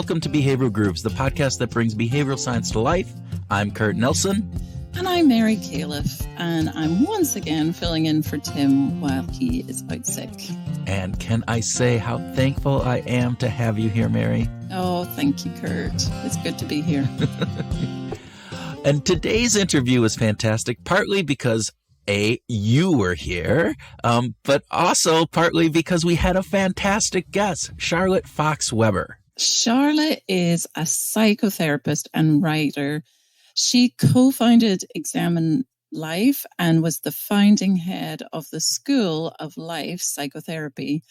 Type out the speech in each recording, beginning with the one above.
Welcome to Behavioral Grooves, the podcast that brings behavioral science to life. I'm Kurt Nelson. And I'm Mary Califf, and I'm once again filling in for Tim while he is out sick. And can I say how thankful I am to have you here, Mary? Oh, thank you, Kurt. It's good to be here. And today's interview was fantastic, partly because you were here, but also partly because we had a fantastic guest, Charlotte Fox Weber. Charlotte is a psychotherapist and writer. She co-founded Examine Life and was the founding head of the School of Life Psychotherapy.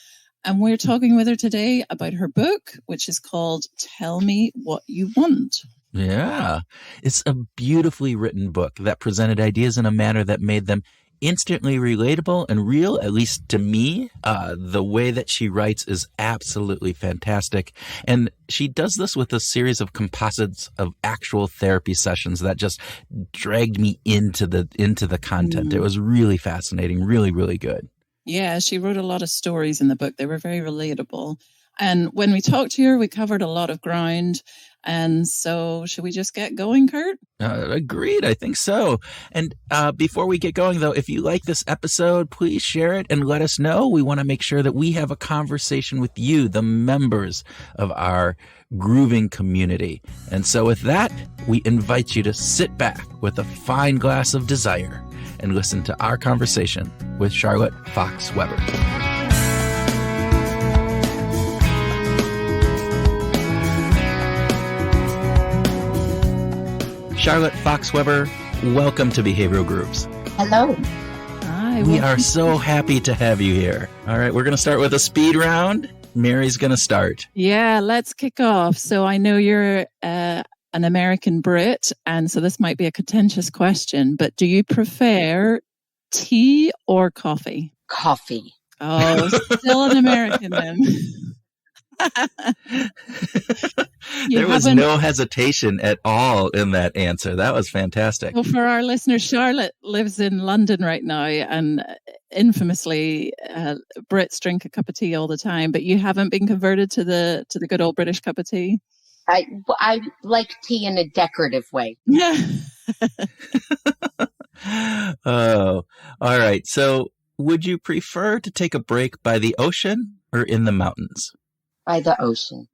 And we're talking with her today about her book, which is called Tell Me What You Want. Yeah, it's a beautifully written book that presented ideas in a manner that made them instantly relatable and real, at least to me. The way that she writes is absolutely fantastic. And she does this with a series of composites of actual therapy sessions that just dragged me into the content. It was really fascinating, really, really good. Yeah, she wrote a lot of stories in the book. They were very relatable. And when we talked to her, we covered a lot of ground. And so should we just get going, Kurt? Agreed. I think so. And before we get going, though, if you like this episode, please share it and let us know. We want to make sure that we have a conversation with you, the members of our grooving community. And so with that, we invite you to sit back with a fine glass of desire and listen to our conversation with Charlotte Fox Weber. Charlotte Fox Weber, welcome to Behavioral Grooves. Hello. Hi. We are so happy to have you here. All right, we're going to start with a speed round. Mary's going to start. Yeah, let's kick off. So I know you're an American Brit, and so this might be a contentious question, but do you prefer tea or coffee? Coffee. Oh, still an American then. There was no hesitation at all in that answer. That was fantastic. Well, for our listeners, Charlotte lives in London right now, and infamously, Brits drink a cup of tea all the time. But you haven't been converted to the good old British cup of tea. I like tea in a decorative way. Yeah. Oh, all right. So, would you prefer to take a break by the ocean or in the mountains? By the ocean.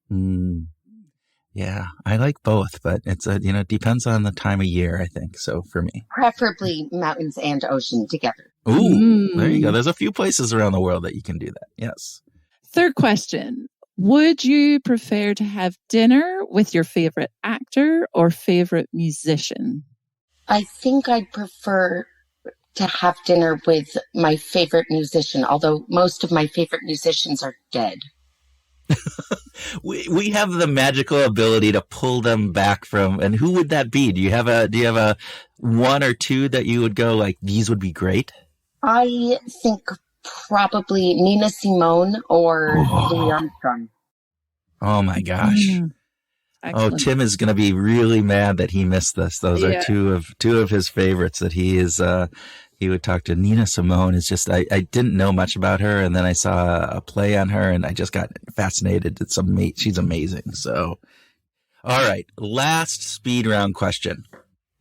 Yeah, I like both, but it's depends on the time of year, I think. So for me, preferably mountains and ocean together. Ooh, There you go. There's a few places around the world that you can do that. Yes. Third question. Would you prefer to have dinner with your favorite actor or favorite musician? I think I'd prefer to have dinner with my favorite musician, although most of my favorite musicians are dead. we have the magical ability to pull them back from, and who would that be? Do you have a one or two that you would go like, these would be great? I think probably Nina Simone or Louis Armstrong. Oh my gosh. Excellent. Oh, Tim is going to be really mad that he missed this. Those are two of his favorites that he is. He would talk to Nina Simone. It's just, I didn't know much about her. And then I saw a play on her and I just got fascinated. She's amazing. So, all right. Last speed round question.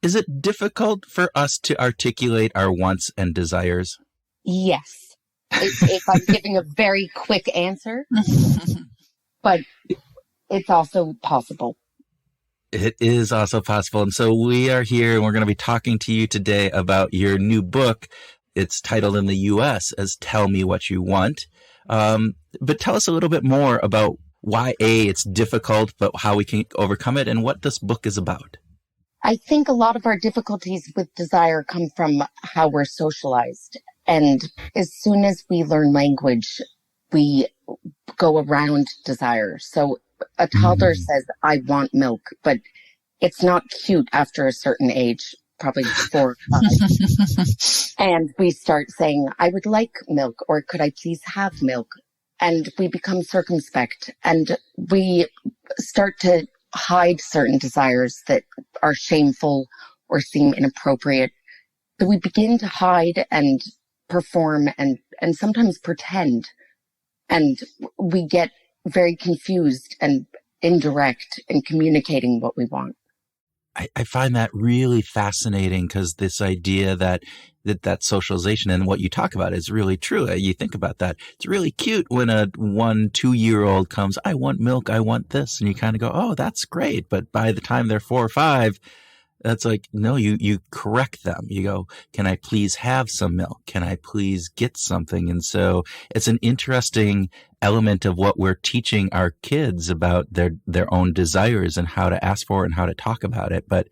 Is it difficult for us to articulate our wants and desires? Yes. If I'm giving a very quick answer, but it's also possible. It is also possible. And so we are here and we're going to be talking to you today about your new book. It's titled in the US as Tell Me What You Want. But tell us a little bit more about why it's difficult, but how we can overcome it and what this book is about. I think a lot of our difficulties with desire come from how we're socialized. And as soon as we learn language, we go around desire. So a toddler says, I want milk, but it's not cute after a certain age, probably 4 or 5. And we start saying, I would like milk, or could I please have milk? And we become circumspect and we start to hide certain desires that are shameful or seem inappropriate. So we begin to hide and perform and sometimes pretend. And we get very confused and indirect in communicating what we want. I find that really fascinating because this idea that socialization and what you talk about is really true. You think about that. It's really cute when a 1-2-year-old comes, I want milk, I want this. And you kind of go, oh, that's great. But by the time they're 4 or 5, that's like, no, you correct them. You go, can I please have some milk? Can I please get something? And so it's an interesting element of what we're teaching our kids about their own desires and how to ask for it and how to talk about it. But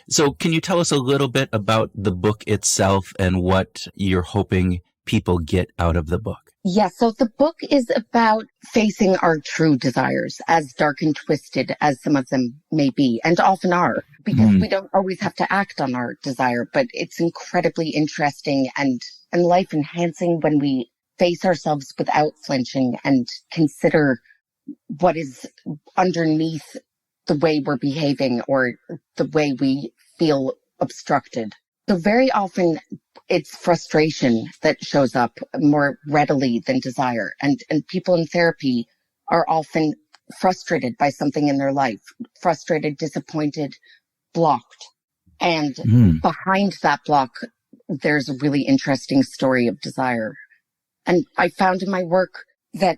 so can you tell us a little bit about the book itself and what you're hoping people get out of the book? Yeah, so the book is about facing our true desires, as dark and twisted as some of them may be, and often are, because we don't always have to act on our desire, but it's incredibly interesting and life enhancing when we face ourselves without flinching and consider what is underneath the way we're behaving or the way we feel obstructed. So very often it's frustration that shows up more readily than desire. And people in therapy are often frustrated by something in their life, frustrated, disappointed, blocked. And behind that block, there's a really interesting story of desire. And I found in my work that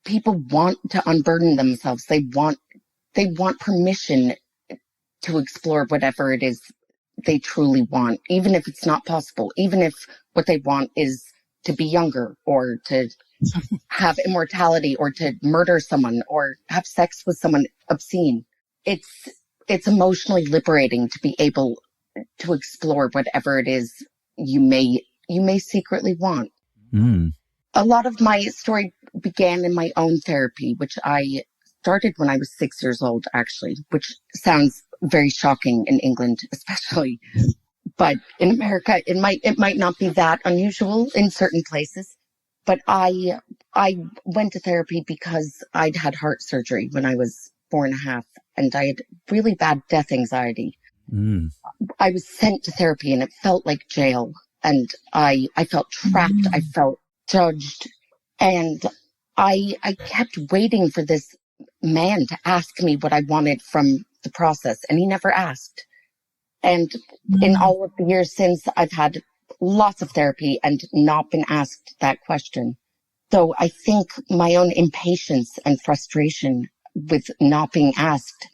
people want to unburden themselves. They want permission to explore whatever it is they truly want, even if it's not possible, even if what they want is to be younger or to have immortality or to murder someone or have sex with someone obscene. It's emotionally liberating to be able to explore whatever it is you may secretly want. A lot of my story began in my own therapy, which I started when I was 6 years old, actually, which sounds very shocking in England, especially. But in America, it might not be that unusual in certain places. But I went to therapy because I'd had heart surgery when I was 4.5, and I had really bad death anxiety. I was sent to therapy, and it felt like jail. And I felt trapped. I felt judged. And I kept waiting for this man to ask me what I wanted from the process, and he never asked. And in all of the years since, I've had lots of therapy and not been asked that question. So I think my own impatience and frustration with not being asked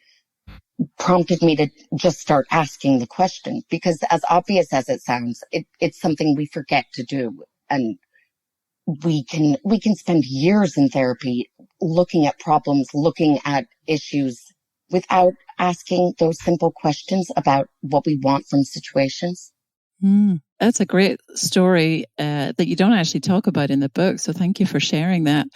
prompted me to just start asking the question, because as obvious as it sounds, it's something we forget to do. And we can spend years in therapy looking at problems, looking at issues without asking those simple questions about what we want from situations. That's a great story that you don't actually talk about in the book. So thank you for sharing that.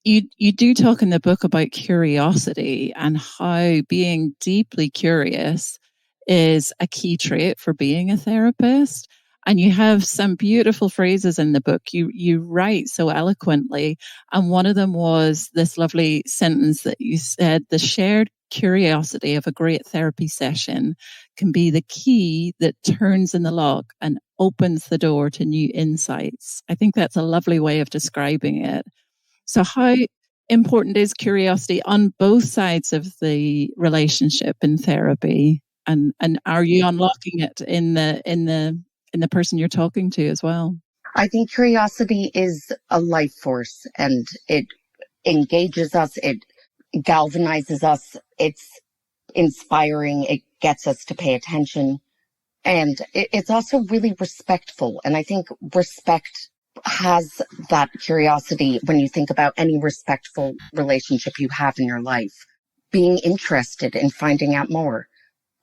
You do talk in the book about curiosity and how being deeply curious is a key trait for being a therapist. And you have some beautiful phrases in the book. You write so eloquently. And one of them was this lovely sentence that you said, the shared curiosity of a great therapy session can be the key that turns in the lock and opens the door to new insights. I think that's a lovely way of describing it. So how important is curiosity on both sides of the relationship in therapy? And are you unlocking it in the person you're talking to as well? I think curiosity is a life force, and it engages us. It galvanizes us. It's inspiring. It gets us to pay attention. And it's also really respectful. And I think respect has that curiosity when you think about any respectful relationship you have in your life, being interested in finding out more.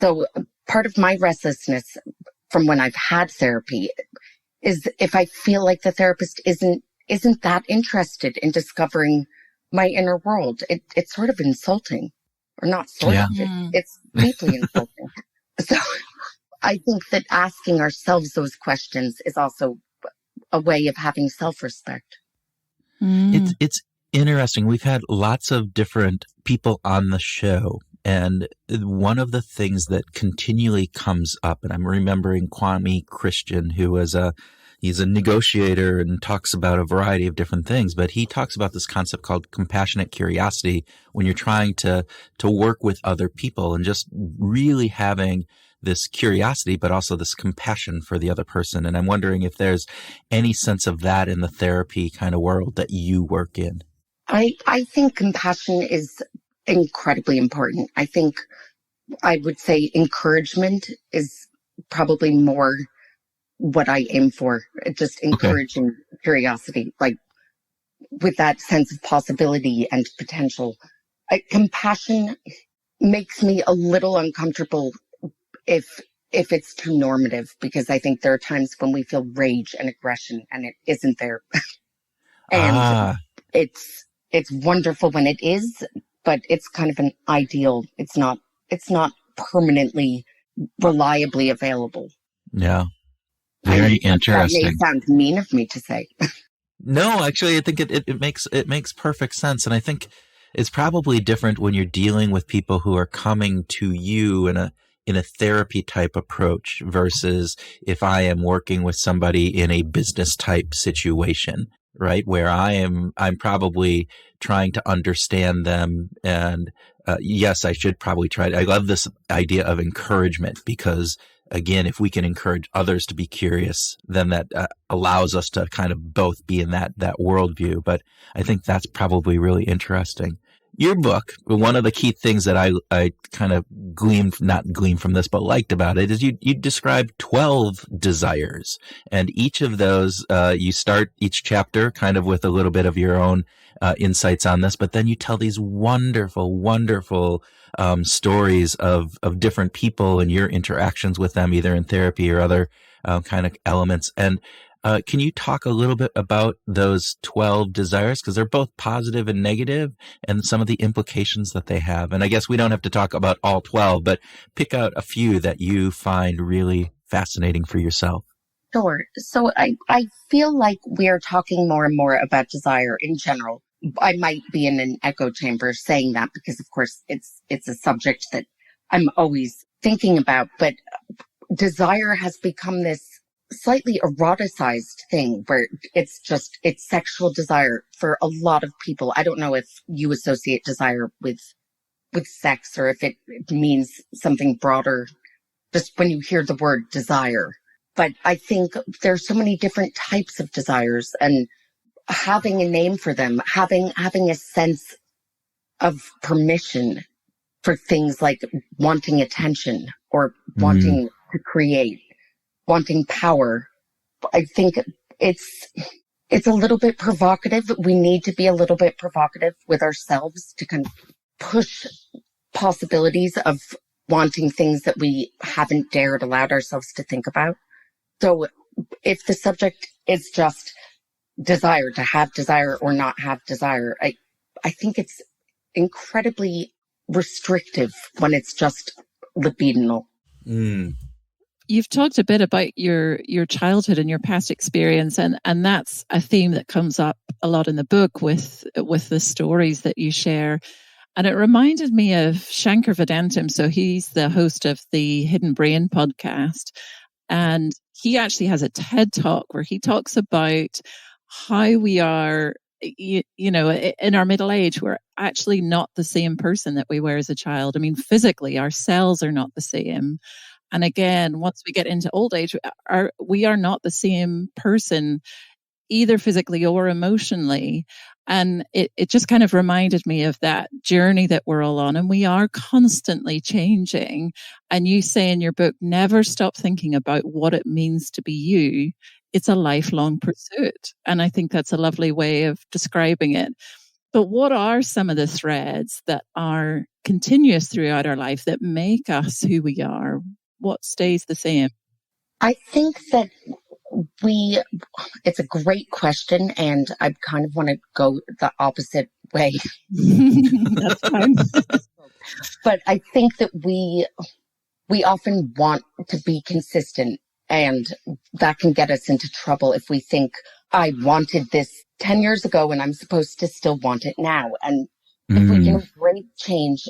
So part of my restlessness from when I've had therapy is if I feel like the therapist isn't that interested in discovering my inner world. It's sort of insulting, or not sort of, it's deeply insulting. So I think that asking ourselves those questions is also a way of having self-respect. It's interesting. We've had lots of different people on the show, and one of the things that continually comes up, and I'm remembering Kwame Christian, who was a he's a negotiator and talks about a variety of different things, but he talks about this concept called compassionate curiosity when you're trying to work with other people and just really having this curiosity, but also this compassion for the other person. And I'm wondering if there's any sense of that in the therapy kind of world that you work in. I think compassion is incredibly important. I think I would say encouragement is probably more what I aim for. Just encouraging curiosity, like with that sense of possibility and potential. Compassion makes me a little uncomfortable if it's too normative, because I think there are times when we feel rage and aggression and it isn't there. And it's wonderful when it is, but it's kind of an ideal. It's not permanently reliably available. Yeah. Very interesting. That may sound mean of me to say. No, actually, I think it makes perfect sense. And I think it's probably different when you're dealing with people who are coming to you in a therapy type approach versus if I am working with somebody in a business type situation, right? Where I'm probably trying to understand them. And yes, I should probably try. I love this idea of encouragement because, again, if we can encourage others to be curious, then that allows us to kind of both be in that worldview. But I think that's probably really interesting. Your book, one of the key things that I kind of not gleaned from this, but liked about it is you describe 12 desires. And each of those, you start each chapter kind of with a little bit of your own insights on this, but then you tell these wonderful, wonderful stories of different people and your interactions with them, either in therapy or other kind of elements. And can you talk a little bit about those 12 desires? Because they're both positive and negative, and some of the implications that they have. And I guess we don't have to talk about all 12, but pick out a few that you find really fascinating for yourself. Sure. So I feel like we are talking more and more about desire in general. I might be in an echo chamber saying that because, of course, it's a subject that I'm always thinking about. But desire has become this slightly eroticized thing where it's sexual desire for a lot of people. I don't know if you associate desire with sex or if it means something broader just when you hear the word desire. But I think there's so many different types of desires, and having a name for them, having a sense of permission for things like wanting attention or wanting to create, wanting power. I think it's a little bit provocative. We need to be a little bit provocative with ourselves to kind of push possibilities of wanting things that we haven't dared allowed ourselves to think about. So if the subject is just desire, to have desire or not have desire, I think it's incredibly restrictive when it's just libidinal. You've talked a bit about your childhood and your past experience, and that's a theme that comes up a lot in the book with the stories that you share. And it reminded me of Shankar Vedantam. So he's the host of the Hidden Brain podcast. And he actually has a TED talk where he talks about how we are, in our middle age, we're actually not the same person that we were as a child. I mean, physically, our cells are not the same. And again, once we get into old age, we are not the same person, either physically or emotionally. And it just kind of reminded me of that journey that we're all on, and we are constantly changing. And you say in your book, never stop thinking about what it means to be you. It's a lifelong pursuit. And I think that's a lovely way of describing it. But what are some of the threads that are continuous throughout our life that make us who we are? What stays the same? I think that it's a great question, and I kind of want to go the opposite way. That's fine. But I think that we often want to be consistent, and that can get us into trouble if we think, I wanted this 10 years ago and I'm supposed to still want it now. And if we can embrace change,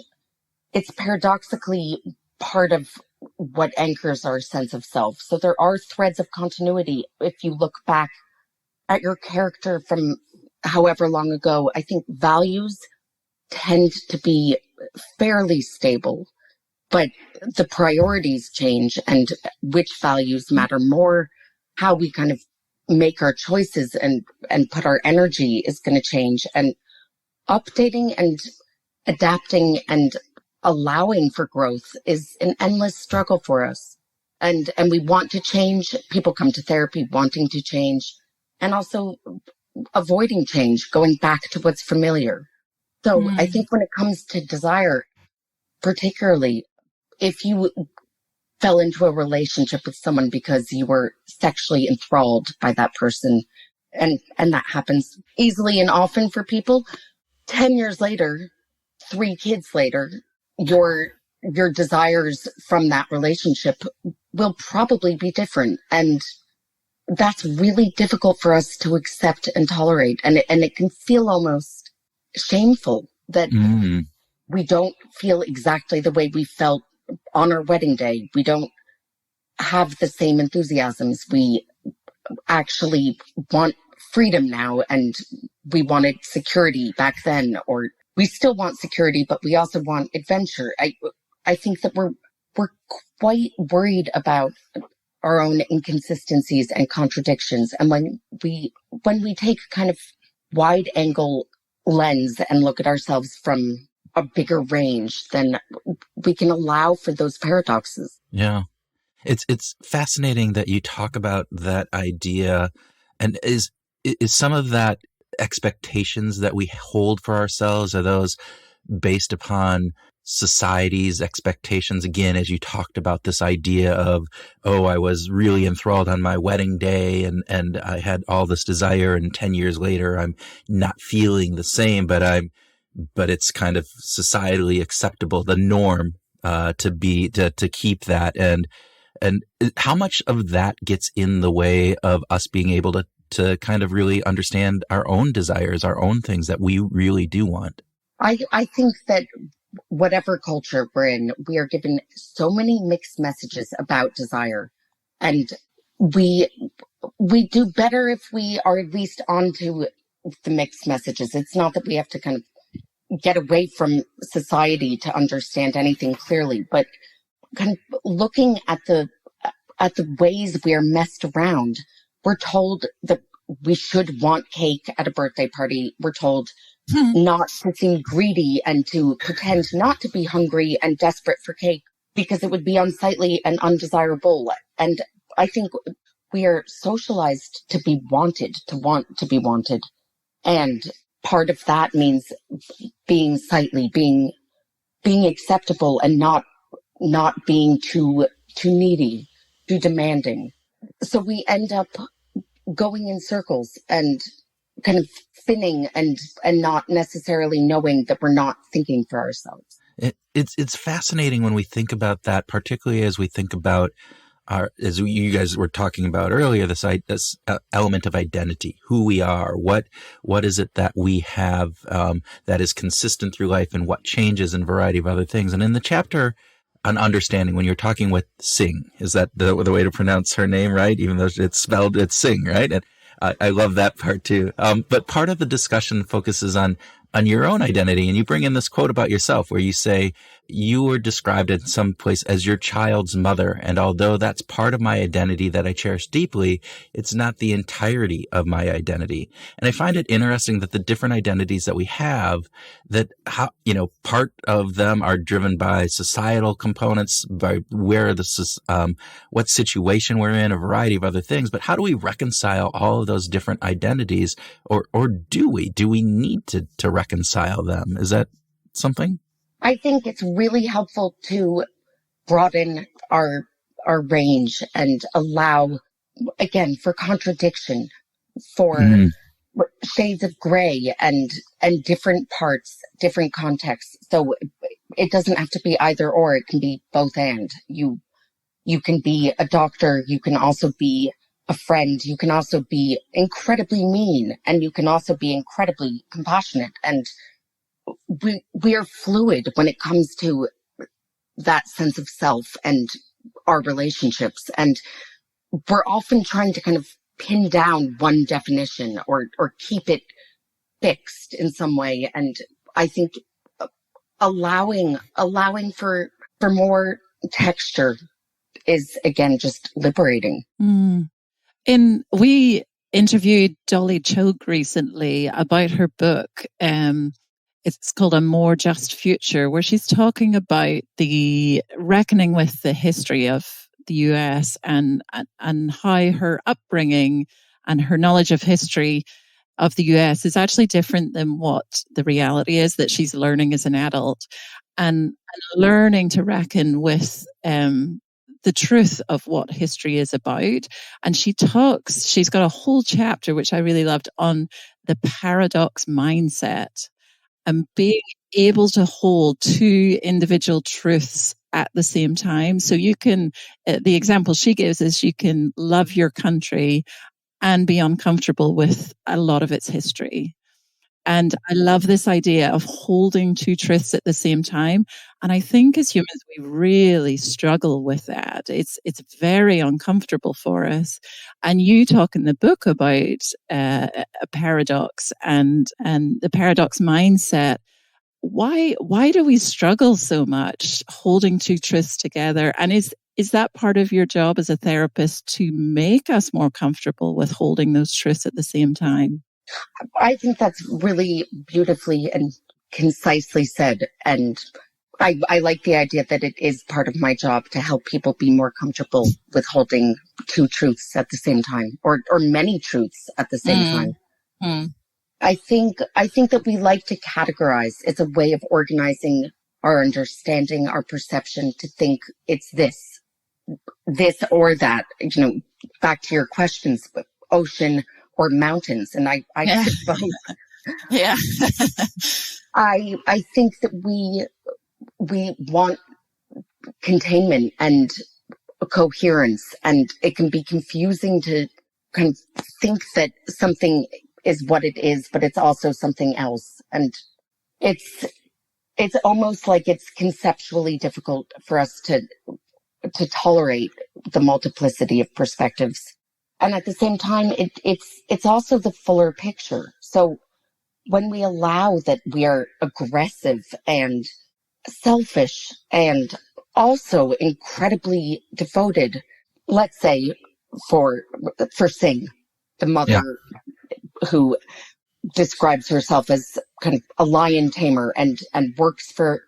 it's paradoxically part of what anchors our sense of self. So there are threads of continuity. If you look back at your character from however long ago, I think values tend to be fairly stable, but the priorities change, and which values matter more, how we kind of make our choices and put our energy is going to change. And updating and adapting and allowing for growth is an endless struggle for us. And we want to change. People come to therapy wanting to change, and also avoiding change, going back to what's familiar. So I think when it comes to desire, particularly if you fell into a relationship with someone because you were sexually enthralled by that person, and that happens easily and often for people, 10 years later, 3 kids later, your desires from that relationship will probably be different. And that's really difficult for us to accept and tolerate. And it can feel almost shameful that we don't feel exactly the way we felt on our wedding day. We don't have the same enthusiasms. We actually want freedom now, and we wanted security back then, or we still want security, but we also want adventure. I think that we're quite worried about our own inconsistencies and contradictions. And when we take kind of wide angle lens and look at ourselves from a bigger range, then we can allow for those paradoxes. Yeah. It's fascinating that you talk about that idea, and is some of that expectations that we hold for ourselves, are those based upon society's expectations? Again, as you talked about this idea of, oh, I was really enthralled on my wedding day and I had all this desire, and 10 years later I'm not feeling the same, but it's kind of societally acceptable, the norm, to keep that. And how much of that gets in the way of us being able to kind of really understand our own desires, our own things that we really do want? I think that whatever culture we're in, we are given so many mixed messages about desire. And we do better if we are at least onto the mixed messages. It's not that we have to kind of get away from society to understand anything clearly, but kind of looking at the ways we are messed around. We're told that we should want cake at a birthday party. We're told not to seem greedy and to pretend not to be hungry and desperate for cake because it would be unsightly and undesirable. And I think we are socialized to be wanted, to want to be wanted. And part of that means being sightly, being acceptable, and not being too needy, too demanding. So we end up going in circles and kind of spinning and not necessarily knowing that we're not thinking for ourselves. It's fascinating when we think about that, particularly as we think about as you guys were talking about earlier, this element of identity, who we are, what is it that we have that is consistent through life, and what changes, and a variety of other things. And in the chapter on understanding, when you're talking with Sing, is that the way to pronounce her name, right? Even though it's Sing, right? And I love that part too. But part of the discussion focuses on your own identity. And you bring in this quote about yourself where you say, you were described in some place as your child's mother. And although that's part of my identity that I cherish deeply, it's not the entirety of my identity. And I find it interesting that the different identities that we have, that how, part of them are driven by societal components, by where what situation we're in, a variety of other things. But how do we reconcile all of those different identities? Or do we need to reconcile them? Is that something? I think it's really helpful to broaden our range and allow, again, for contradiction, for shades of gray and different parts, different contexts. So it doesn't have to be either or, it can be both and. You can be a doctor, you can also be a friend, you can also be incredibly mean, and you can also be incredibly compassionate. And we are fluid when it comes to that sense of self and our relationships. And we're often trying to kind of pin down one definition or keep it fixed in some way. And I think allowing for more texture is, again, just liberating. We interviewed Dolly Choke recently about her book. It's called A More Just Future, where she's talking about the reckoning with the history of the US and how her upbringing and her knowledge of history of the US is actually different than what the reality is that she's learning as an adult, and learning to reckon with the truth of what history is about. And she's got a whole chapter, which I really loved, on the paradox mindset and being able to hold two individual truths at the same time. So you can, the example she gives is you can love your country and be uncomfortable with a lot of its history. And I love this idea of holding two truths at the same time. And I think as humans, we really struggle with that. It's very uncomfortable for us. And you talk in the book about a paradox and the paradox mindset. Why do we struggle so much holding two truths together? And is that part of your job as a therapist, to make us more comfortable with holding those truths at the same time? I think that's really beautifully and concisely said. And I like the idea that it is part of my job to help people be more comfortable with holding two truths at the same time, or many truths at the same time. I think that we like to categorize. It's a way of organizing our understanding, our perception, to think it's this or that, back to your questions, ocean or mountains. And I suppose, Yeah. I think that we want containment and coherence, and it can be confusing to kind of think that something is what it is, but it's also something else. And it's almost like it's conceptually difficult for us to tolerate the multiplicity of perspectives. And at the same time, it's also the fuller picture. So when we allow that we are aggressive and selfish and also incredibly devoted, let's say for Singh, the mother who describes herself as kind of a lion tamer and works for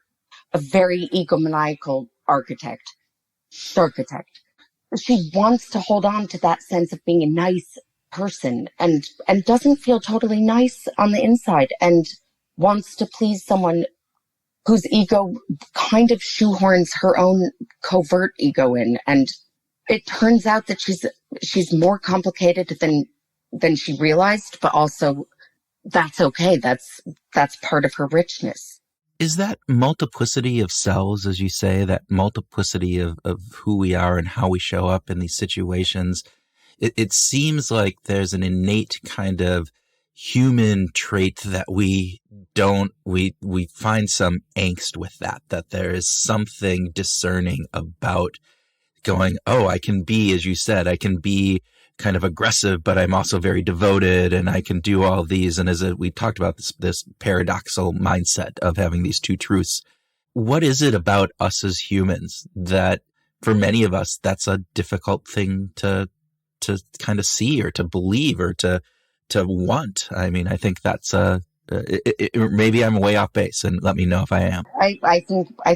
a very egomaniacal architect. She wants to hold on to that sense of being a nice person and doesn't feel totally nice on the inside, and wants to please someone whose ego kind of shoehorns her own covert ego in. And it turns out that she's more complicated than she realized, but also that's okay. That's part of her richness. Is that multiplicity of selves, as you say, that multiplicity of who we are and how we show up in these situations? It seems like there's an innate kind of human trait that we find some angst with that there is something discerning about going, oh, I can be, as you said, I can be kind of aggressive, but I'm also very devoted, and I can do all these. And as we talked about this paradoxical mindset of having these two truths, what is it about us as humans that for many of us, that's a difficult thing to kind of see or to believe or to want? I mean, I think that's maybe I'm way off base, and let me know if I am. I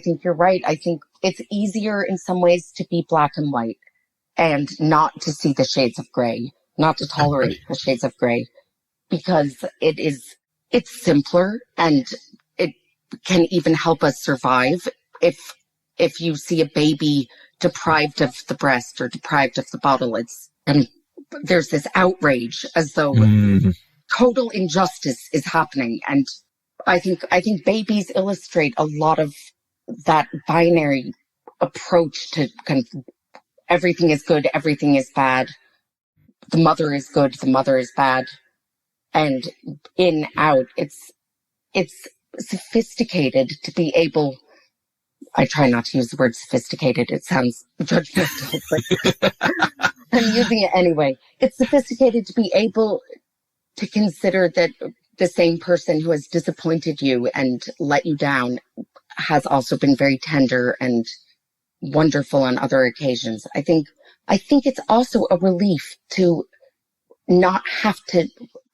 think you're right. I think it's easier in some ways to be black and white and not to see the shades of gray, not to tolerate the shades of gray, because it's simpler, and it can even help us survive. If you see a baby deprived of the breast or deprived of the bottle, and there's this outrage as though total injustice is happening. And I think babies illustrate a lot of that binary approach to kind of everything is good, everything is bad. The mother is good, the mother is bad. And in, out, it's sophisticated to be able I try not to use the word sophisticated. It sounds judgmental, but I'm using it anyway. It's sophisticated to be able to consider that the same person who has disappointed you and let you down has also been very tender and wonderful on other occasions. I think it's also a relief to not have to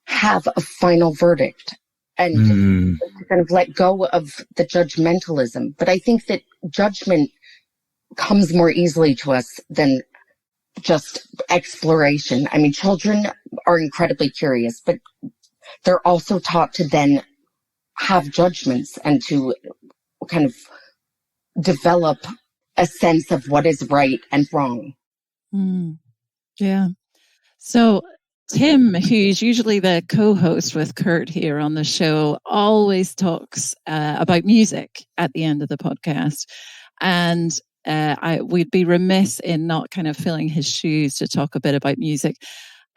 have a final verdict and to kind of let go of the judgmentalism. But I think that judgment comes more easily to us than just exploration. I mean, children are incredibly curious, but they're also taught to then have judgments and to kind of develop a sense of what is right and wrong. Yeah. So Tim, who's usually the co-host with Kurt here on the show, always talks about music at the end of the podcast. And we'd be remiss in not kind of filling his shoes to talk a bit about music.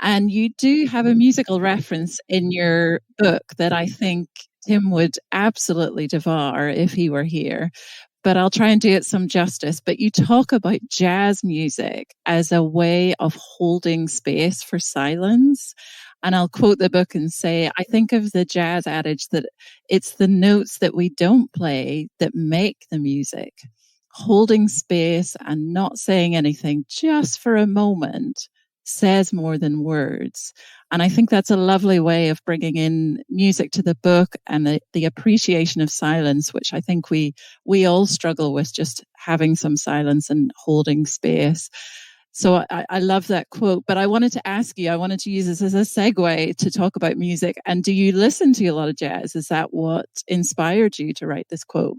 And you do have a musical reference in your book that I think Tim would absolutely devour if he were here. But I'll try and do it some justice. But you talk about jazz music as a way of holding space for silence. And I'll quote the book and say, I think of the jazz adage that it's the notes that we don't play that make the music. Holding space and not saying anything just for a moment says more than words. And I think that's a lovely way of bringing in music to the book and the appreciation of silence, which I think we all struggle with, just having some silence and holding space. So I love that quote. But I wanted to ask you, I wanted to use this as a segue to talk about music. And do you listen to a lot of jazz? Is that what inspired you to write this quote?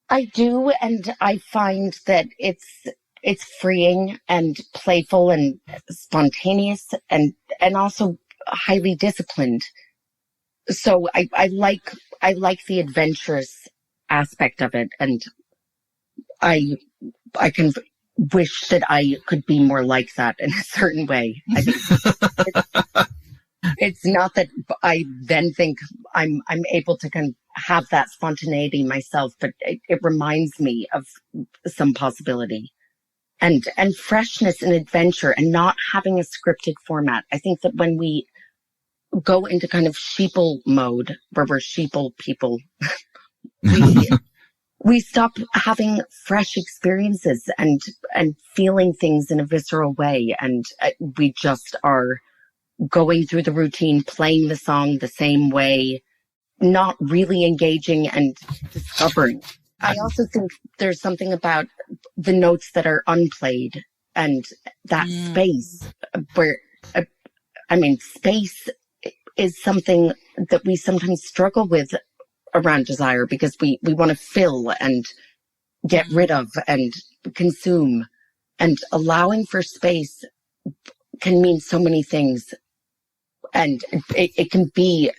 I do, and I find that it's freeing and playful and spontaneous and also highly disciplined. So I like the adventurous aspect of it, and I can wish that I could be more like that in a certain way. I think it's not that I then think I'm able to kind of have that spontaneity myself, but it reminds me of some possibility and freshness and adventure and not having a scripted format. I think that when we go into kind of sheeple mode, where we're sheeple people, we stop having fresh experiences and feeling things in a visceral way. And we just are going through the routine, playing the song the same way, not really engaging and discovering. I also think there's something about the notes that are unplayed and that space where, space is something that we sometimes struggle with around desire because we want to fill and get rid of and consume, and allowing for space can mean so many things. And it can be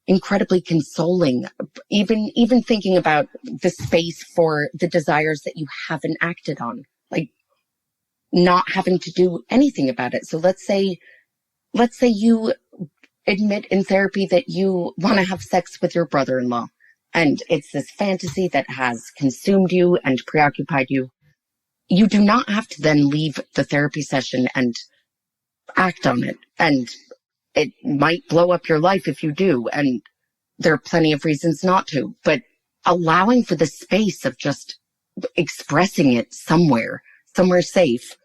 incredibly consoling, even thinking about the space for the desires that you haven't acted on, like not having to do anything about it. So let's say you admit in therapy that you want to have sex with your brother-in-law, and it's this fantasy that has consumed you and preoccupied you. You do not have to then leave the therapy session and act on it. And it might blow up your life if you do, and there are plenty of reasons not to, but allowing for the space of just expressing it somewhere safe.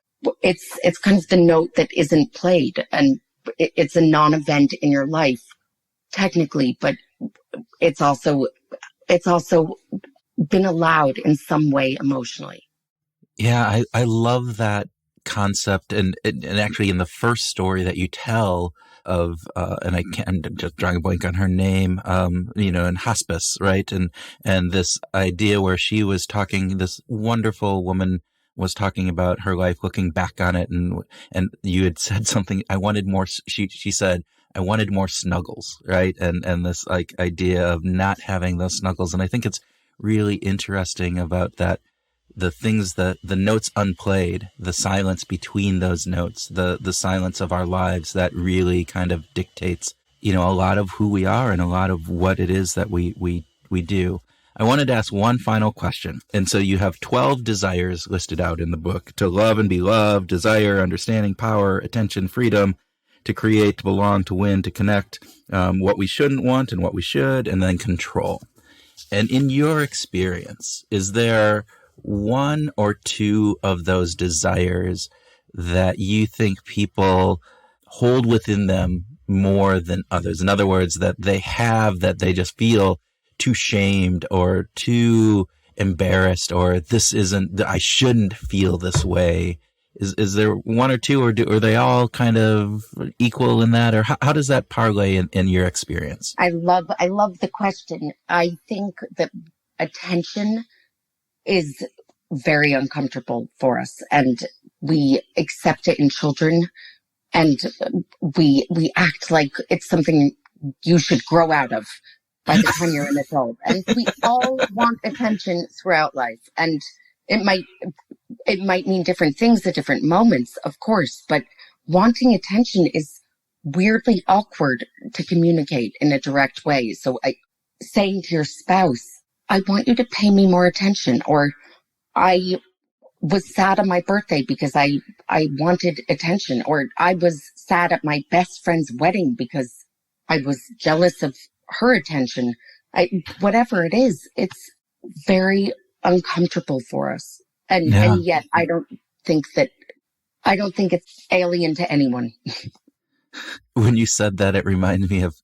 It's kind of the note that isn't played, and it's a non-event in your life, technically, but it's also been allowed in some way emotionally. Yeah, I love that concept. And actually in the first story that you tell of, I'm just drawing a blank on her name, in hospice, right? And this idea where she was talking, this wonderful woman was talking about her life, looking back on it. And you had said something, I wanted more, she said, I wanted more snuggles, right? And this like idea of not having those snuggles. And I think it's really interesting about that, the things that the notes unplayed, the silence between those notes, the silence of our lives that really kind of dictates, a lot of who we are and a lot of what it is that we do. I wanted to ask one final question. And so you have 12 desires listed out in the book: to love and be loved, desire, understanding, power, attention, freedom, to create, to belong, to win, to connect, what we shouldn't want and what we should, and then control. And in your experience, is there one or two of those desires that you think people hold within them more than others? In other words, that they have, that they just feel too shamed or too embarrassed, or this isn't, I shouldn't feel this way. Is there one or two, or are they all kind of equal in that? Or how does that parlay in your experience? I love the question. I think that attention is very uncomfortable for us, and we accept it in children, and we act like it's something you should grow out of by the time you're an adult. And we all want attention throughout life, and it might mean different things at different moments, of course, but wanting attention is weirdly awkward to communicate in a direct way. So saying to your spouse, I want you to pay me more attention, or I was sad on my birthday because I wanted attention, or I was sad at my best friend's wedding because I was jealous of her attention. Whatever it is, it's very uncomfortable for us. And yet I don't think it's alien to anyone. When you said that, it reminded me of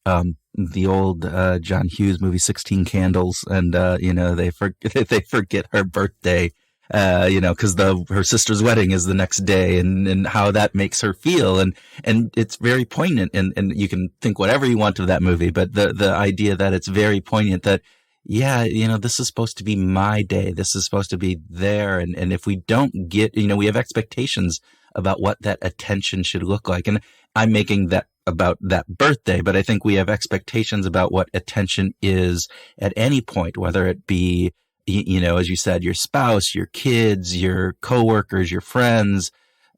the old John Hughes movie 16 Candles, and they forget her birthday, because her sister's wedding is the next day, and how that makes her feel, and it's very poignant, and you can think whatever you want of that movie, but the idea that it's very poignant that, this is supposed to be my day. This is supposed to be there. And if we don't get, we have expectations about what that attention should look like. And I'm making that about that birthday, but I think we have expectations about what attention is at any point, whether it be, as you said, your spouse, your kids, your coworkers, your friends.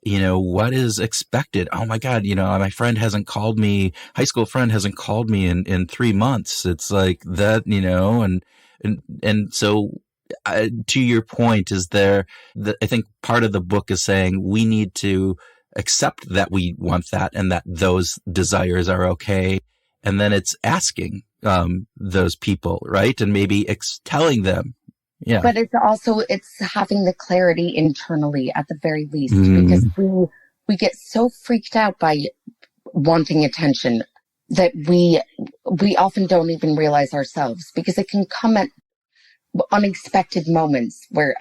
What is expected? Oh my God, my friend hasn't called me, high school friend hasn't called me in 3 months. It's like that, and so to your point, I think part of the book is saying we need to accept that we want that and that those desires are okay. And then it's asking, those people, right? And maybe telling them. Yeah. But it's having the clarity internally at the very least, because we get so freaked out by wanting attention that we often don't even realize ourselves, because it can come at unexpected moments where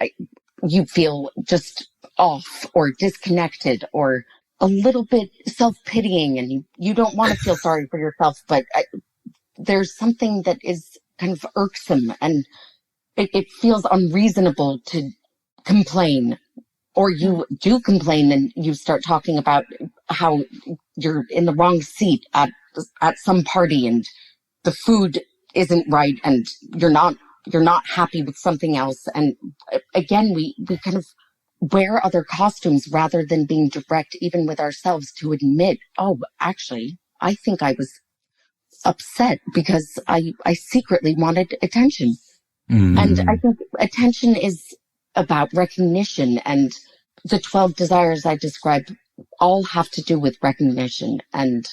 you feel just off or disconnected or a little bit self-pitying, and you don't want to feel sorry for yourself, but there's something that is kind of irksome, and it feels unreasonable to complain, or you do complain and you start talking about how you're in the wrong seat at some party and the food isn't right and you're not happy with something else. And again, we kind of wear other costumes rather than being direct, even with ourselves, to admit, oh, actually, I think I was upset because I secretly wanted attention. And I think attention is about recognition, and the 12 desires I described all have to do with recognition, and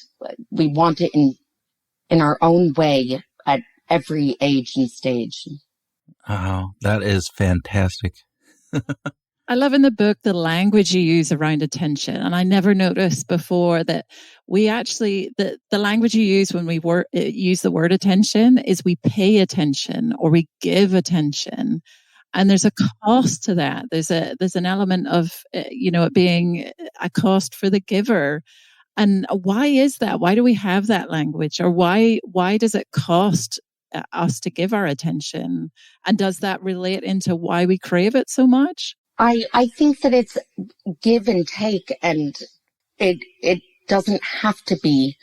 we want it in our own way at every age and stage. Oh, that is fantastic. I love in the book the language you use around attention. And I never noticed before that we actually, the language you use when we use the word attention is we pay attention or we give attention. And there's a cost to that. There's an element of, it being a cost for the giver. And why is that? Why do we have that language? Or why does it cost us to give our attention? And does that relate into why we crave it so much? I think that it's give and take, and it doesn't have to be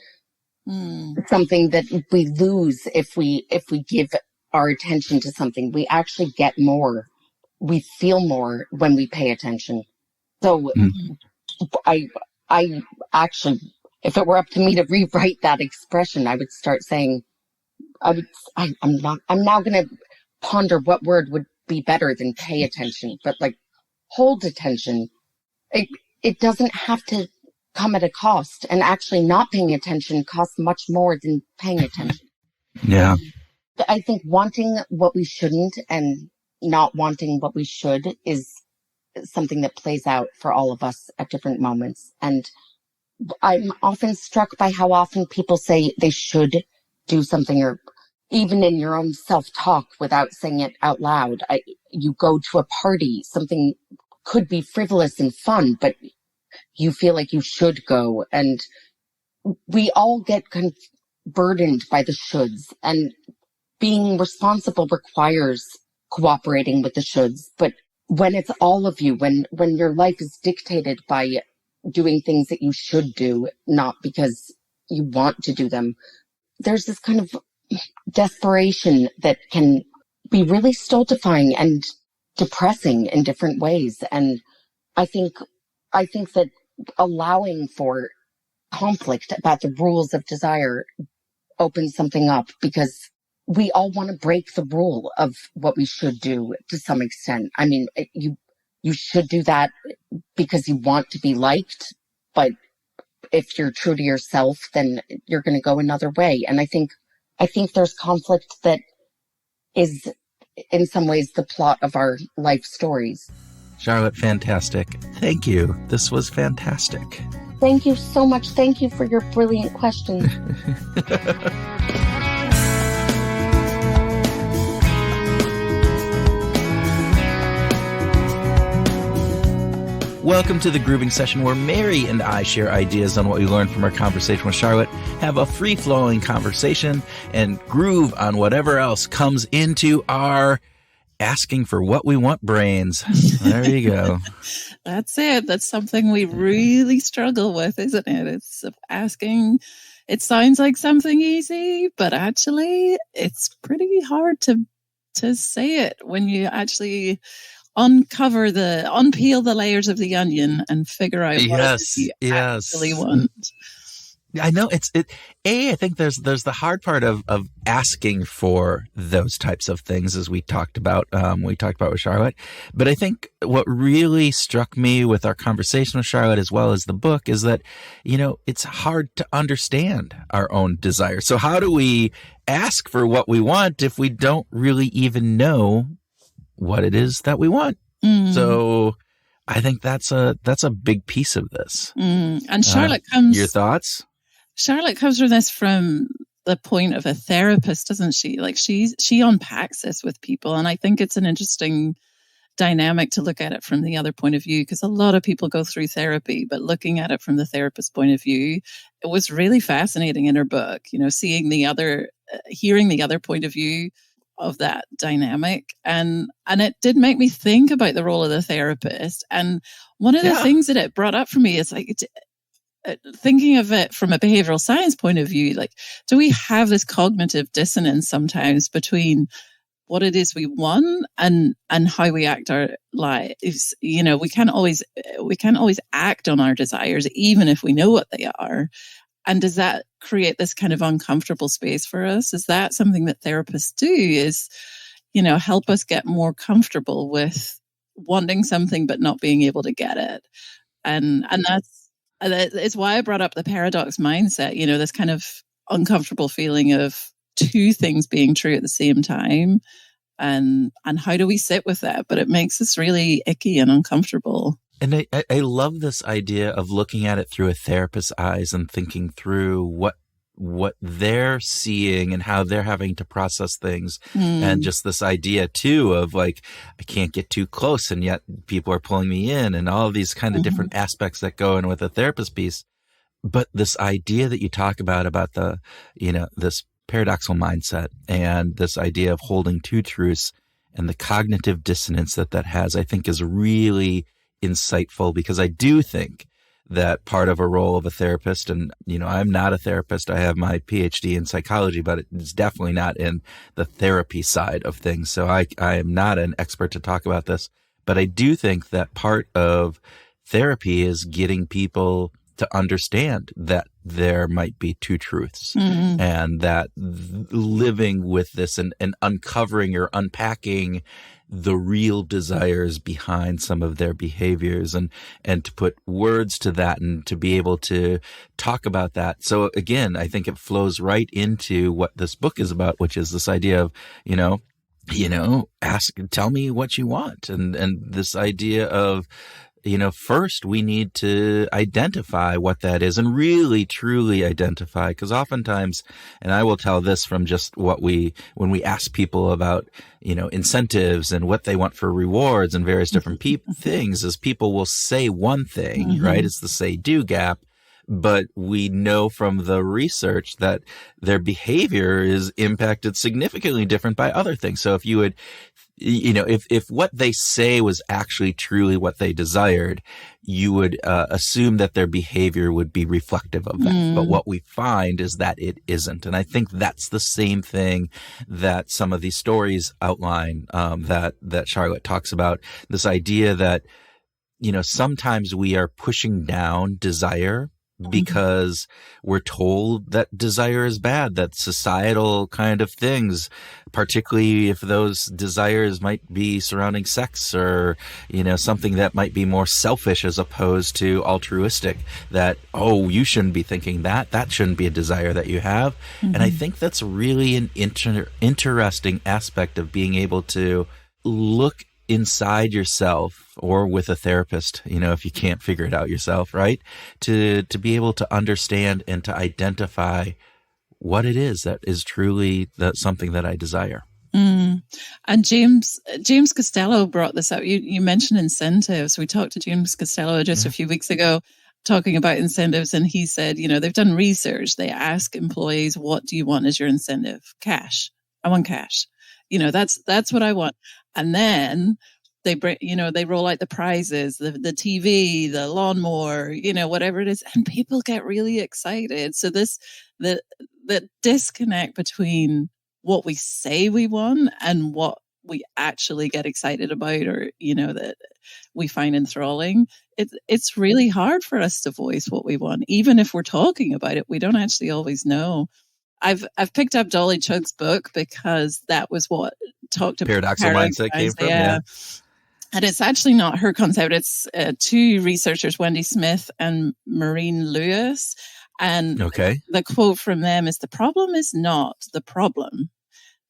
something that we lose if we give our attention to something. We actually get more. We feel more when we pay attention. So I actually, if it were up to me to rewrite that expression, I would start saying, I'm now going to ponder what word would be better than pay attention, but like hold attention. It doesn't have to come at a cost, and actually not paying attention costs much more than paying attention. Yeah. I think wanting what we shouldn't and not wanting what we should is something that plays out for all of us at different moments. And I'm often struck by how often people say they should do something, or even in your own self-talk without saying it out loud. You go to a party, something could be frivolous and fun, but you feel like you should go. And we all get burdened by the shoulds, and being responsible requires cooperating with the shoulds. But when it's all of you, when your life is dictated by doing things that you should do, not because you want to do them, there's this kind of desperation that can be really stultifying and depressing in different ways. And I think that allowing for conflict about the rules of desire opens something up, because we all want to break the rule of what we should do to some extent. I mean, you should do that because you want to be liked, but if you're true to yourself, then you're going to go another way. And I think there's conflict that is in some ways the plot of our life stories. Charlotte, fantastic. Thank you. This was fantastic. Thank you so much. Thank you for your brilliant questions. Welcome to the Grooving Session, where Mary and I share ideas on what we learned from our conversation with Charlotte, have a free-flowing conversation, and groove on whatever else comes into our asking for what we want brains. There you go. That's it. That's something we really struggle with, isn't it? It's asking. It sounds like something easy, but actually it's pretty hard to say it when you actually unpeel the layers of the onion and figure out what you actually want. I know I think there's the hard part of asking for those types of things, as we talked about with Charlotte. But I think what really struck me with our conversation with Charlotte, as well as the book, is that, it's hard to understand our own desires. So how do we ask for what we want if we don't really even know what it is that we want? So I think that's a big piece of this. And Charlotte comes. Your thoughts? Charlotte comes from this from the point of a therapist, doesn't she? Like she unpacks this with people, and I think it's an interesting dynamic to look at it from the other point of view, because a lot of people go through therapy, but looking at it from the therapist's point of view, it was really fascinating in her book. Seeing hearing the other point of view of that dynamic, and it did make me think about the role of the therapist. And one of the things that it brought up for me is like thinking of it from a behavioral science point of view, like, do we have this cognitive dissonance sometimes between what it is we want and how we act our lives? We can't always act on our desires, even if we know what they are. And does that create this kind of uncomfortable space for us? Is that something that therapists do, is, help us get more comfortable with wanting something but not being able to get it? And it's why I brought up the paradox mindset, this kind of uncomfortable feeling of two things being true at the same time. And how do we sit with that? But it makes us really icky and uncomfortable. And I love this idea of looking at it through a therapist's eyes and thinking through what they're seeing and how they're having to process things. And just this idea too of like, I can't get too close, and yet people are pulling me in, and all of these kind of different aspects that go in with a therapist piece. But this idea that you talk about the, this paradoxical mindset and this idea of holding two truths and the cognitive dissonance that has, I think is really insightful, because I do think that part of a role of a therapist, and, I'm not a therapist. I have my PhD in psychology, but it's definitely not in the therapy side of things. So I am not an expert to talk about this, but I do think that part of therapy is getting people to understand that there might be two truths, and that living with this and uncovering or unpacking the real desires behind some of their behaviors, and to put words to that and to be able to talk about that. So again, I think it flows right into what this book is about, which is this idea of, tell me what you want. And this idea of, first we need to identify what that is, and really truly identify, because oftentimes, and I will tell this from just when we ask people about, incentives and what they want for rewards and various different things, is people will say one thing, right? It's the say-do gap. But we know from the research that their behavior is impacted significantly different by other things. So if you would, if what they say was actually truly what they desired, you would assume that their behavior would be reflective of that. But what we find is that it isn't. And I think that's the same thing that some of these stories outline, that Charlotte talks about, this idea that, sometimes we are pushing down desire because we're told that desire is bad, that societal kind of things, particularly if those desires might be surrounding sex or, something that might be more selfish as opposed to altruistic, that, oh, you shouldn't be thinking that. That shouldn't be a desire that you have. And I think that's really an interesting aspect of being able to look inside yourself, or with a therapist, if you can't figure it out yourself, right? To be able to understand and to identify what it is that is truly something that I desire. And James Costello brought this up. You mentioned incentives. We talked to James Costello just a few weeks ago talking about incentives, and he said, they've done research. They ask employees, what do you want as your incentive? Cash. I want cash. That's what I want. And then they bring, they roll out the prizes, the TV, the lawnmower, whatever it is, and people get really excited. So the disconnect between what we say we want and what we actually get excited about, or that we find enthralling, it's really hard for us to voice what we want, even if we're talking about it. We don't actually always know. I've picked up Dolly Chug's book because that was what talked about paradoxical mindset came from. Yeah. And it's actually not her concept. It's two researchers, Wendy Smith and Maureen Lewis. And the quote from them is, the problem is not the problem.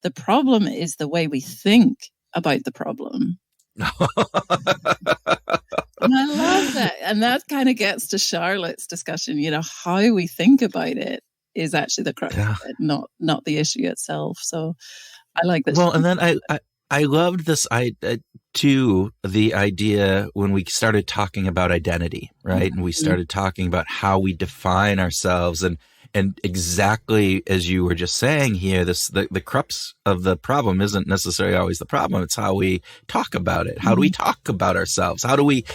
The problem is the way we think about the problem. And I love that. And that kind of gets to Charlotte's discussion, how we think about it is actually the crux of it, not the issue itself. So I like this. Well, and then I loved this too, the idea when we started talking about identity, right? And we started talking about how we define ourselves, and exactly as you were just saying here, the crux of the problem isn't necessarily always the problem. It's how we talk about it. How do we talk about ourselves? How do we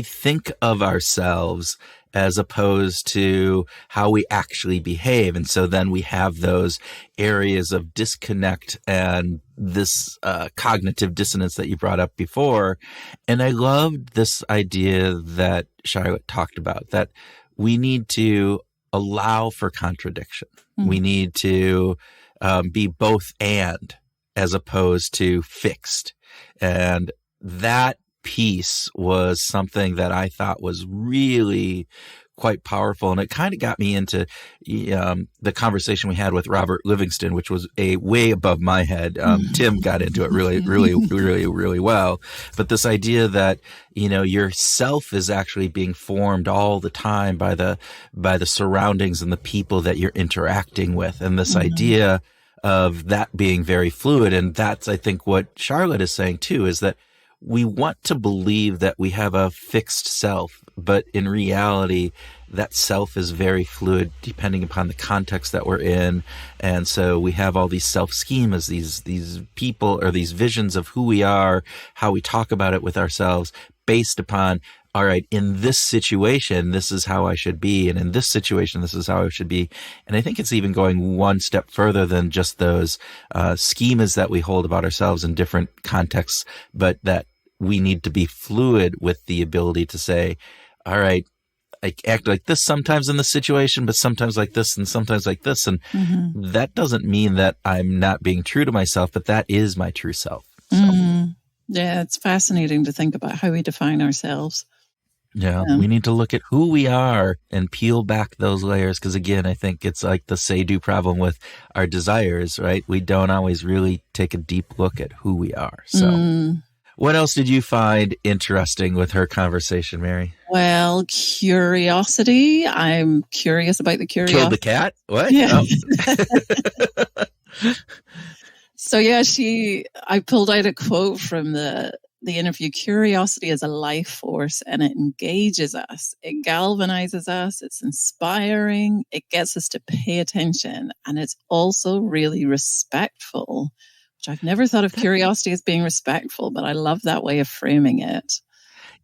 think of ourselves as opposed to how we actually behave? And so then we have those areas of disconnect and this cognitive dissonance that you brought up before. And I loved this idea that Charlotte talked about, that we need to allow for contradiction. We need to be both and, as opposed to fixed. And that piece was something that I thought was really quite powerful. And it kind of got me into the conversation we had with Robert Livingston, which was way above my head. Tim got into it really well. But this idea that, your self is actually being formed all the time by the surroundings and the people that you're interacting with. And this idea of that being very fluid. And that's, I think, what Charlotte is saying too, is that we want to believe that we have a fixed self, but in reality, that self is very fluid depending upon the context that we're in. And so we have all these self schemas, these people or these visions of who we are, how we talk about it with ourselves based upon, all right, in this situation, this is how I should be. And in this situation, this is how I should be. And I think it's even going one step further than just those schemas that we hold about ourselves in different contexts, but that we need to be fluid with the ability to say, all right, I act like this sometimes in the situation, but sometimes like this and sometimes like this. And that doesn't mean that I'm not being true to myself, but that is my true self. So. Yeah, it's fascinating to think about how we define ourselves. Yeah, we need to look at who we are and peel back those layers. Because again, I think it's like the say-do problem with our desires, right? We don't always really take a deep look at who we are. So what else did you find interesting with her conversation, Mary? Well, curiosity. I'm curious about the curiosity. Killed the cat? What? Yeah. So yeah, I pulled out a quote from the interview. Curiosity is a life force and it engages us. It galvanizes us. It's inspiring. It gets us to pay attention. And it's also really respectful, which I've never thought of curiosity as being respectful, but I love that way of framing it.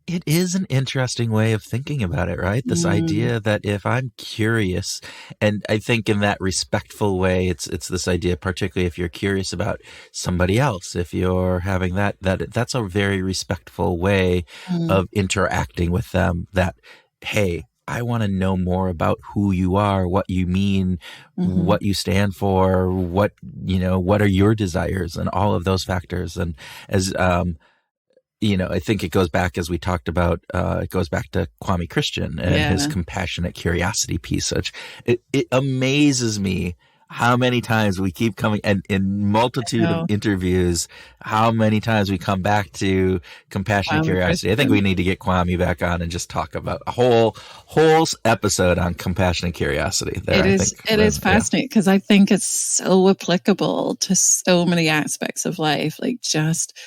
It is an interesting way of thinking about it, right? This idea that if I'm curious, and I think in that respectful way, it's this idea, particularly if you're curious about somebody else, if you're having that's a very respectful way of interacting with them, that, hey, I want to know more about who you are, what you mean, what you stand for, what are your desires, and all of those factors. And as, I think it goes back, as we talked about, it goes back to Kwame Christian and his compassionate curiosity piece. It amazes me how many times we keep coming, and in multitude of interviews, how many times we come back to compassionate curiosity. I think we need to get Kwame back on and just talk about a whole episode on compassionate curiosity. It is fascinating because I think it's so applicable to so many aspects of life, like just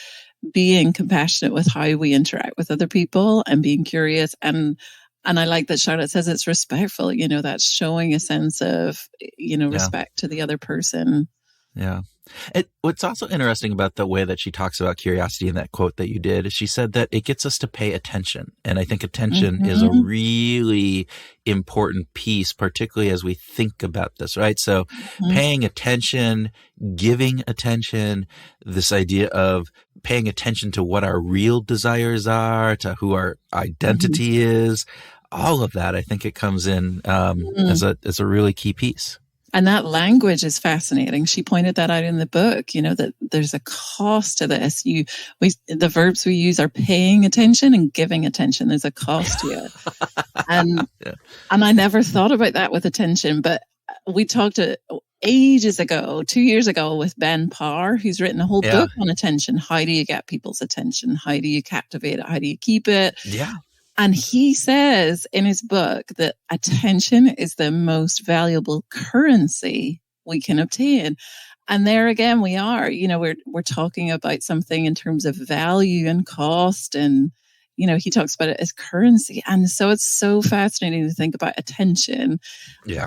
being compassionate with how we interact with other people and being curious. And I like that Charlotte says it's respectful, that's showing a sense of, respect to the other person. Yeah. What's also interesting about the way that she talks about curiosity in that quote that you did is she said that it gets us to pay attention. And I think attention is a really important piece, particularly as we think about this, right? So paying attention, giving attention, this idea of paying attention to what our real desires are, to who our identity is, all of that, I think it comes in as a really key piece. And that language is fascinating. She pointed that out in the book, that there's a cost to this. The verbs we use are paying attention and giving attention. There's a cost to it. And I never thought about that with attention, but we talked ages ago, 2 years ago, with Ben Parr, who's written a whole book on attention. How do you get people's attention? How do you captivate it? How do you keep it? Yeah. And he says in his book that attention is the most valuable currency we can obtain. And there again, we are, we're talking about something in terms of value and cost. And, he talks about it as currency. And so it's so fascinating to think about attention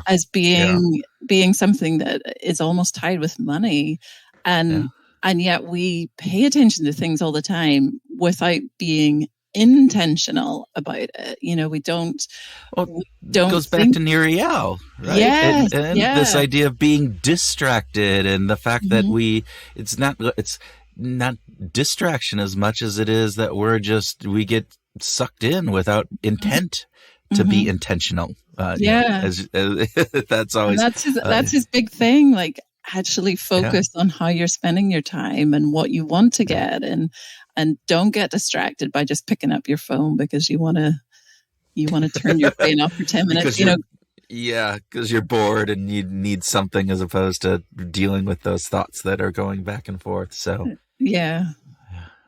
as being something that is almost tied with money. And yet we pay attention to things all the time without being intentional about it. We don't. Well, it goes back to Neriel, right? Yes, and this idea of being distracted, and the fact that it's not distraction as much as it is that we get sucked in without intent to be intentional. That's always that's his big thing. Like, actually focus on how you're spending your time and what you want to get, and don't get distracted by just picking up your phone because you want to turn your brain off for 10 minutes. Because you're bored and you need something as opposed to dealing with those thoughts that are going back and forth. So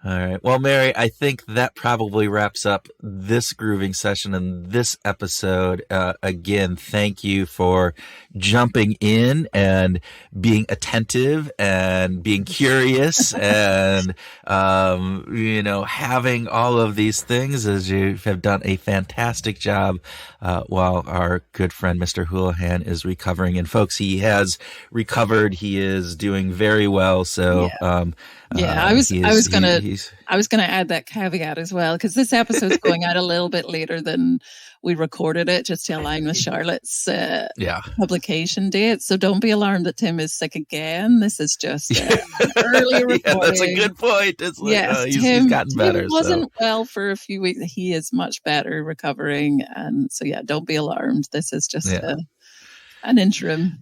all right. Well, Mary, I think that probably wraps up this grooving session and this episode. Again, thank you for jumping in and being attentive and being curious and, having all of these things, as you have done a fantastic job while our good friend, Mr. Houlihan, is recovering. And folks, he has recovered. He is doing very well. So, I was gonna add that caveat as well, because this episode's going out a little bit later than we recorded it just to align with Charlotte's Yeah. publication date. So don't be alarmed that Tim is sick again. This is just early recording. Yeah, that's a good point. It's like, yes, he's gotten better. Tim wasn't well for a few weeks. He is much better recovering. And so, yeah, don't be alarmed. This is just an interim.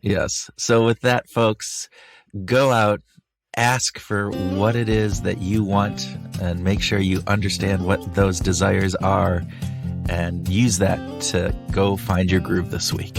Yes. So with that, folks, go out, ask for what it is that you want, and make sure you understand what those desires are, and use that to go find your groove this week.